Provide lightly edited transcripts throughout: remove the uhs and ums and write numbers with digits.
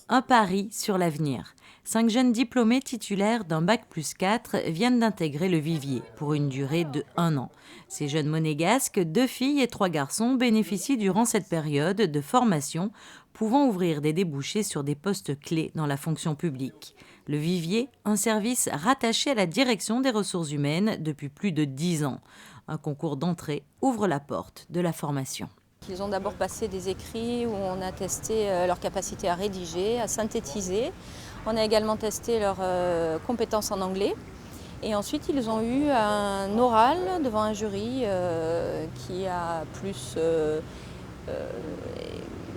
Un pari sur l'avenir. 5 jeunes diplômés titulaires d'un bac+4 viennent d'intégrer le vivier pour une durée de 1 an. Ces jeunes monégasques, 2 filles et 3 garçons, bénéficient durant cette période de formation, pouvant ouvrir des débouchés sur des postes clés dans la fonction publique. Le vivier, un service rattaché à la direction des ressources humaines depuis plus de 10 ans. Un concours d'entrée ouvre la porte de la formation. Ils ont d'abord passé des écrits où on a testé leur capacité à rédiger, à synthétiser. On a également testé leurs compétences en anglais. Et ensuite, ils ont eu un oral devant un jury qui a plus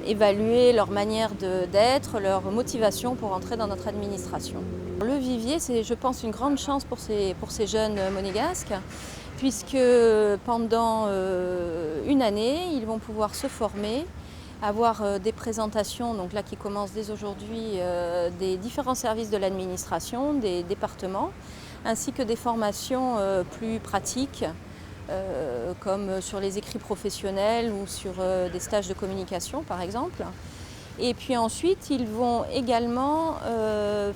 évalué leur manière d'être, leur motivation pour entrer dans notre administration. Le vivier, c'est, je pense, une grande chance pour ces jeunes monégasques, puisque pendant une année, ils vont pouvoir se former, avoir des présentations, donc là qui commencent dès aujourd'hui, des différents services de l'administration, des départements, ainsi que des formations plus pratiques, comme sur les écrits professionnels ou sur des stages de communication par exemple. Et puis ensuite, ils vont également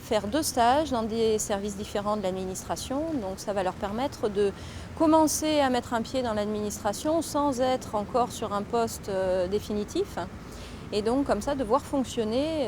faire 2 stages dans des services différents de l'administration. Donc ça va leur permettre de commencer à mettre un pied dans l'administration sans être encore sur un poste définitif. Et donc comme ça, de voir fonctionner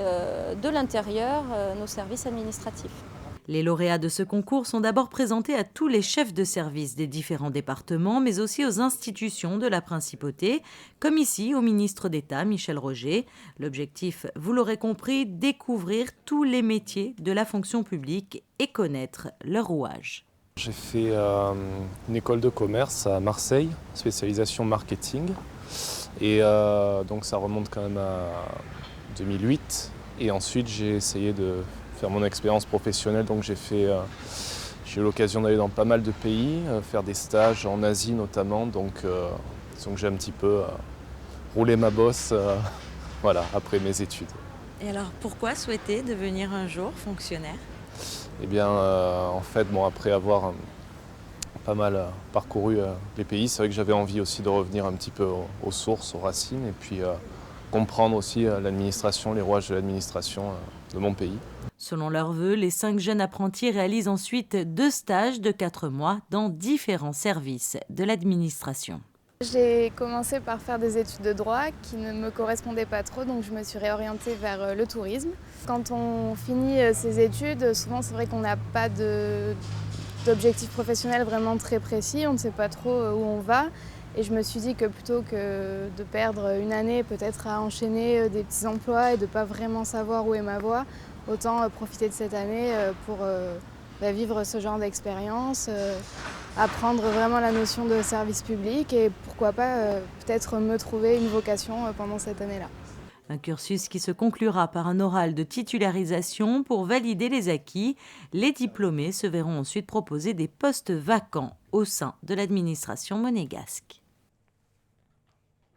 de l'intérieur nos services administratifs. Les lauréats de ce concours sont d'abord présentés à tous les chefs de service des différents départements, mais aussi aux institutions de la principauté, comme ici au ministre d'État Michel Roger. L'objectif, vous l'aurez compris, découvrir tous les métiers de la fonction publique et connaître leur rouage. J'ai fait une école de commerce à Marseille, spécialisation marketing. Et donc ça remonte quand même à 2008. Et ensuite j'ai essayé de faire mon expérience professionnelle, donc j'ai eu l'occasion d'aller dans pas mal de pays, faire des stages en Asie notamment, donc j'ai un petit peu roulé ma bosse voilà, après mes études. Et alors pourquoi souhaiter devenir un jour fonctionnaire ? Eh bien en fait, après avoir pas mal parcouru les pays, c'est vrai que j'avais envie aussi de revenir un petit peu aux sources, aux racines, et puis comprendre aussi l'administration, les rouages de l'administration de mon pays. Selon leurs vœux, les 5 jeunes apprentis réalisent ensuite 2 stages de 4 mois dans différents services de l'administration. J'ai commencé par faire des études de droit qui ne me correspondaient pas trop, donc je me suis réorientée vers le tourisme. Quand on finit ses études, souvent c'est vrai qu'on n'a pas d'objectif professionnel vraiment très précis, on ne sait pas trop où on va. Et je me suis dit que plutôt que de perdre une année peut-être à enchaîner des petits emplois et de ne pas vraiment savoir où est ma voie, autant profiter de cette année pour vivre ce genre d'expérience, apprendre vraiment la notion de service public et pourquoi pas peut-être me trouver une vocation pendant cette année-là. Un cursus qui se conclura par un oral de titularisation pour valider les acquis. Les diplômés se verront ensuite proposer des postes vacants au sein de l'administration monégasque.